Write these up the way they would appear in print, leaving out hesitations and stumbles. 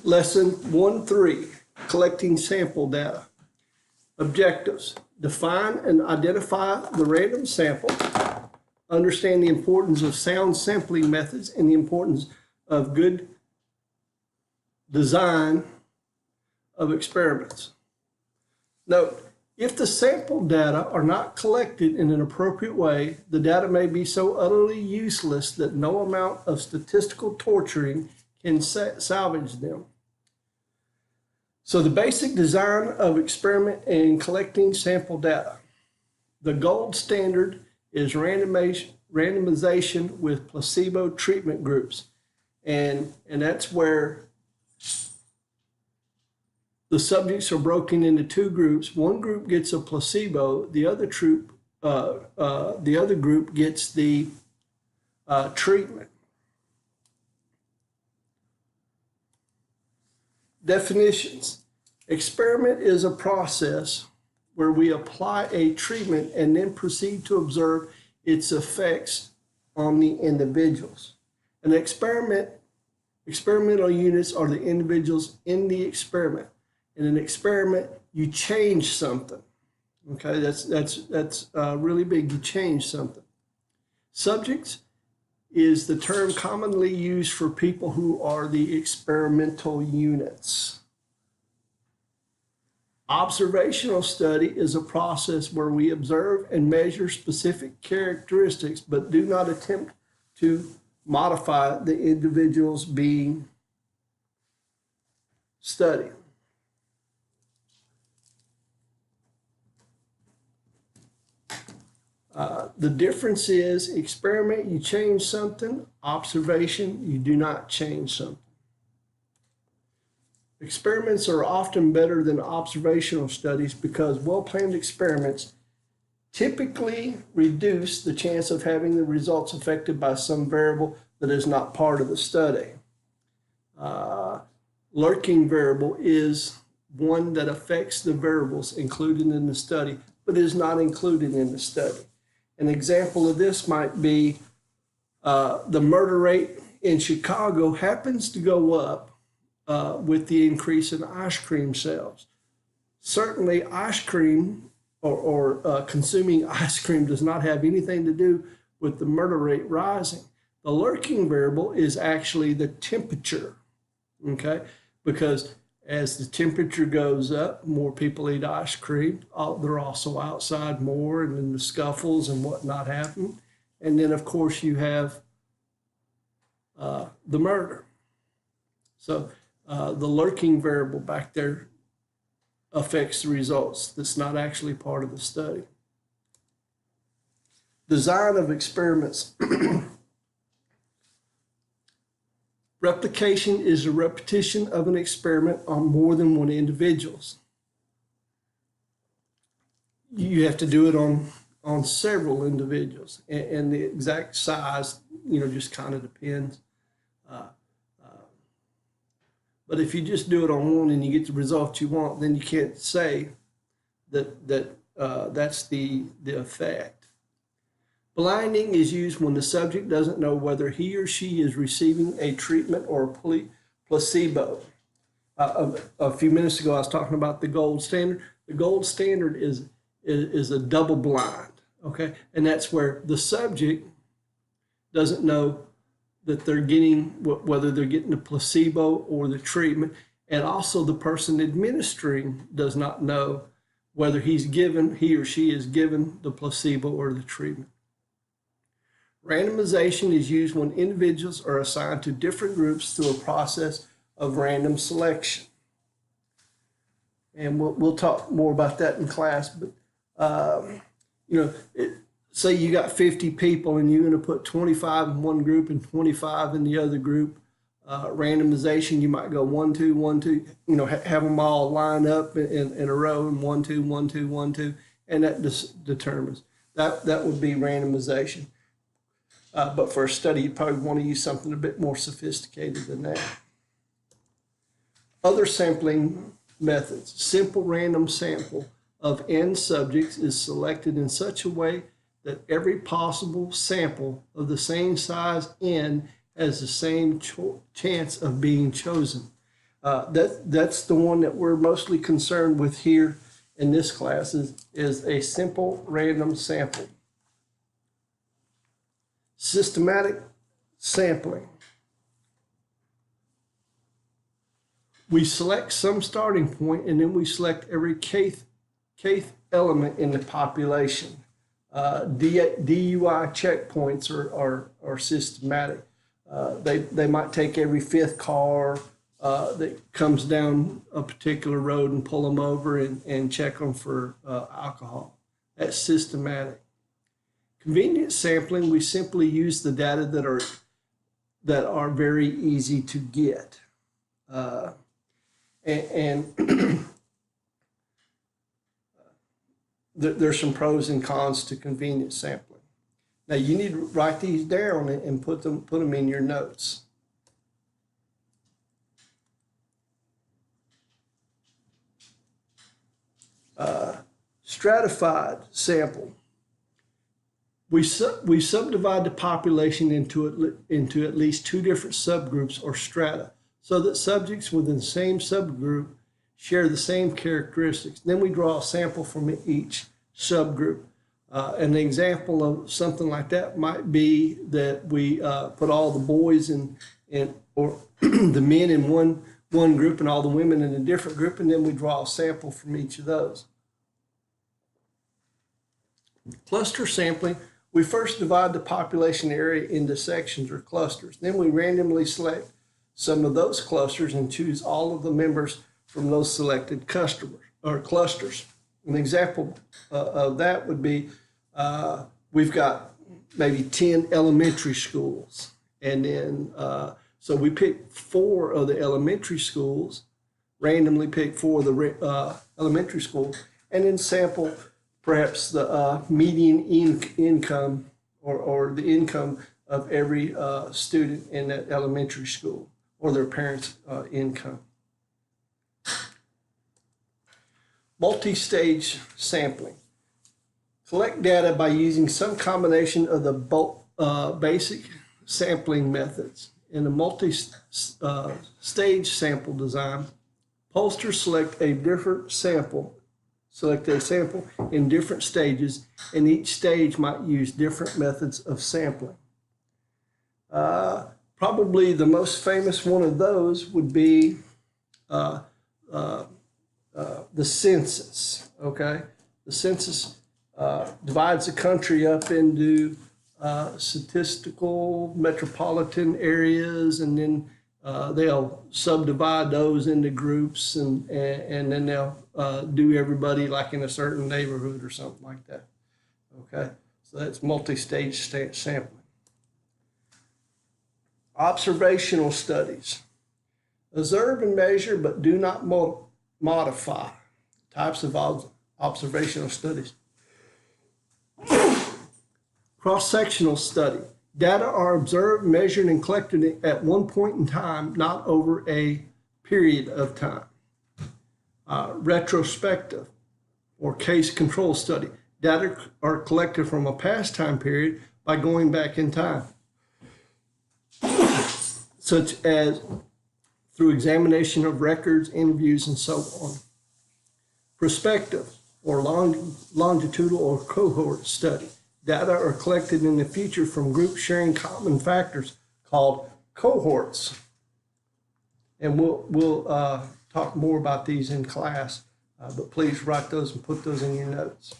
Lesson 1-3, collecting sample data. Objectives: define and identify the random sample, understand the importance of sound sampling methods and the importance of good design of experiments. Note, if the sample data are not collected in an appropriate way, the data may be so utterly useless that no amount of statistical torturing can salvage them. So the basic design of experiment and collecting sample data. The gold standard is randomization with placebo treatment groups. And that's where the subjects are broken into two groups. One group gets a placebo, the other group gets the treatment. Definitions. Experiment is a process where we apply a treatment and then proceed to observe its effects on the individuals. An experimental units are the individuals in the experiment. In an experiment, you change something. Okay, that's really big. You change something. Subjects is the term commonly used for people who are the experimental units. Observational study is a process where we observe and measure specific characteristics, but do not attempt to modify the individuals being studied. The difference is experiment, you change something. Observation, you do not change something. Experiments are often better than observational studies because well-planned experiments typically reduce the chance of having the results affected by some variable that is not part of the study. Lurking variable is one that affects the variables included in the study, but is not included in the study. An example of this might be the murder rate in Chicago happens to go up with the increase in ice cream sales. Certainly ice cream or consuming ice cream does not have anything to do with the murder rate rising. The lurking variable is actually the temperature, okay? Because as the temperature goes up, more people eat ice cream. They're also outside more, and then the scuffles and whatnot happen. And then, of course, you have the murder. So the lurking variable back there affects the results. That's not actually part of the study. Design of experiments. Replication is a repetition of an experiment on more than one individuals. You have to do it on several individuals, and the exact size, just kind of depends. But if you just do it on one and you get the result you want, then you can't say that that's the effect. Blinding is used when the subject doesn't know whether he or she is receiving a treatment or a placebo. A few minutes ago, I was talking about the gold standard. The gold standard is a double blind, okay? And that's where the subject doesn't know that they're getting, whether they're getting the placebo or the treatment. And also the person administering does not know whether he or she is given the placebo or the treatment. Randomization is used when individuals are assigned to different groups through a process of random selection. And we'll talk more about that in class, but say you got 50 people and you're going to put 25 in one group and 25 in the other group. Randomization, you might go 1, 2, 1, 2, have them all line up in a row and 1, 2, 1, 2, 1, 2, and that determines. That would be randomization. But for a study, you probably want to use something a bit more sophisticated than that. Other sampling methods. Simple random sample of n subjects is selected in such a way that every possible sample of the same size n has the same chance of being chosen. That's the one that we're mostly concerned with here in this class is a simple random sample. Systematic sampling. We select some starting point and then we select every kth element in the population. DUI checkpoints are systematic. They might take every fifth car that comes down a particular road and pull them over and check them for alcohol. That's systematic. Convenience sampling, we simply use the data that are very easy to get. There's some pros and cons to convenience sampling. Now you need to write these down and put them in your notes. Stratified sample. We subdivide the population into at least two different subgroups or strata, so that subjects within the same subgroup share the same characteristics. Then we draw a sample from each subgroup. An example of something like that might be that we put all the boys or the men in one group and all the women in a different group, and then we draw a sample from each of those. Cluster sampling, we first divide the population area into sections or clusters. Then we randomly select some of those clusters and choose all of the members from those selected customers or clusters. An example of that would be we've got maybe 10 elementary schools, and then so we pick 4 of the elementary schools, randomly pick 4 of the elementary schools, and then sample perhaps the median income or the income of every student in that elementary school or their parents' income. Multi-stage sampling. Collect data by using some combination of the basic sampling methods. In a multi-stage sample design, pollsters select a sample in different stages, and each stage might use different methods of sampling. Probably the most famous one of those would be the census, okay? The census divides the country up into statistical metropolitan areas, and then they'll subdivide those into groups, and then they'll do everybody like in a certain neighborhood or something like that, okay? So that's multi-stage sampling. Observational studies. Observe and measure, but do not modify. Types of observational studies. Cross-sectional study. Data are observed, measured, and collected at one point in time, not over a period of time. Retrospective or case control study. Data are collected from a past time period by going back in time, such as through examination of records, interviews, and so on. Prospective or longitudinal or cohort study. Data are collected in the future from groups sharing common factors called cohorts. And we'll talk more about these in class, but please write those and put those in your notes.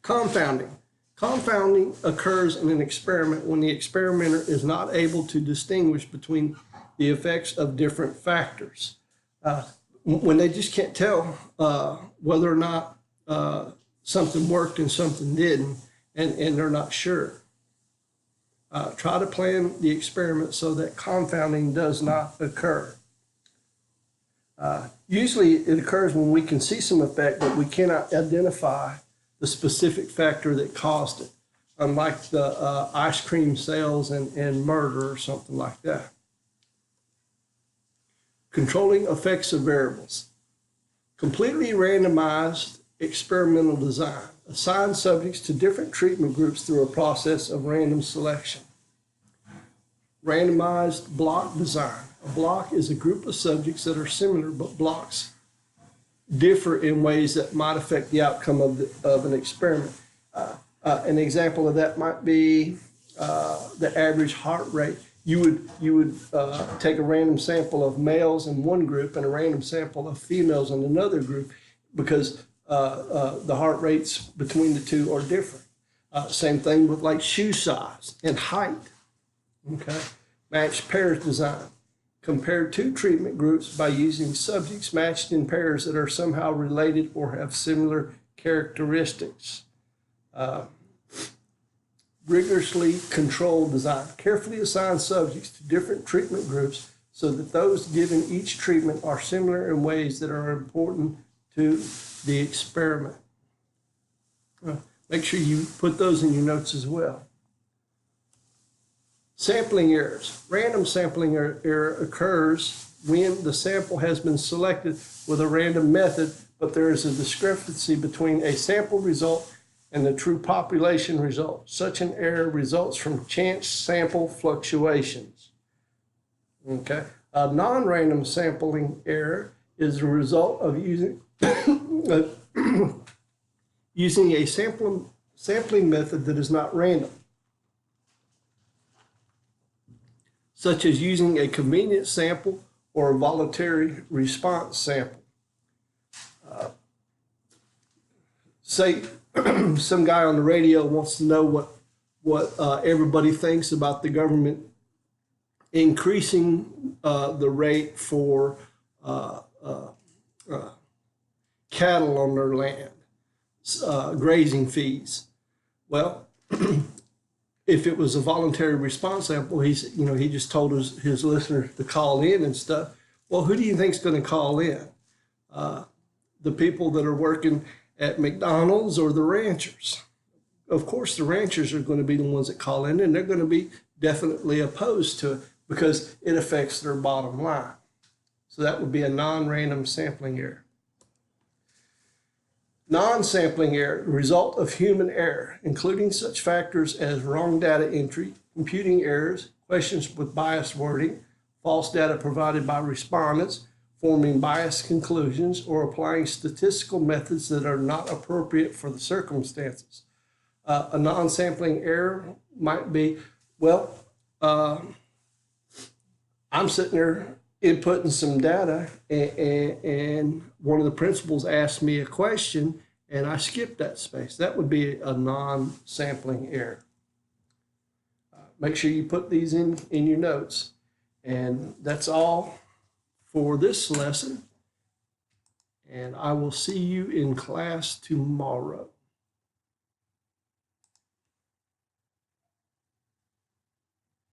Confounding. Confounding occurs in an experiment when the experimenter is not able to distinguish between the effects of different factors. When they just can't tell whether or not something worked and something didn't, and they're not sure. Try to plan the experiment so that confounding does not occur. Usually it occurs when we can see some effect, but we cannot identify the specific factor that caused it, unlike the ice cream sales and murder or something like that. Controlling effects of variables. Completely randomized experimental design. Assign subjects to different treatment groups through a process of random selection. Randomized block design. A block is a group of subjects that are similar, but blocks differ in ways that might affect the outcome of an experiment. An example of that might be the average heart rate. You would take a random sample of males in one group and a random sample of females in another group, because the heart rates between the two are different. Same thing with like shoe size and height. Okay, matched pairs design. Compare two treatment groups by using subjects matched in pairs that are somehow related or have similar characteristics. Rigorously controlled design. Carefully assign subjects to different treatment groups so that those given each treatment are similar in ways that are important to the experiment. Make sure you put those in your notes as well. Sampling errors. Random sampling error occurs when the sample has been selected with a random method, but there is a discrepancy between a sample result and the true population result. Such an error results from chance sample fluctuations. Okay. A non-random sampling error is a result of using using a sampling method that is not random, such as using a convenient sample or a voluntary response sample. Say some guy on the radio wants to know what everybody thinks about the government increasing the rate for cattle on their land, grazing fees. Well, if it was a voluntary response sample, he just told his listeners to call in and stuff. Well, who do you think is going to call in? The people that are working at McDonald's or the ranchers? Of course, the ranchers are going to be the ones that call in, and they're going to be definitely opposed to it because it affects their bottom line. So that would be a non-random sampling error. Non-sampling error, the result of human error, including such factors as wrong data entry, computing errors, questions with biased wording, false data provided by respondents, forming biased conclusions, or applying statistical methods that are not appropriate for the circumstances. A non-sampling error might be, well, I'm sitting there inputting some data, and one of the principals asked me a question, and I skipped that space. That would be a non-sampling error. Make sure you put these in your notes. And that's all for this lesson. And I will see you in class tomorrow.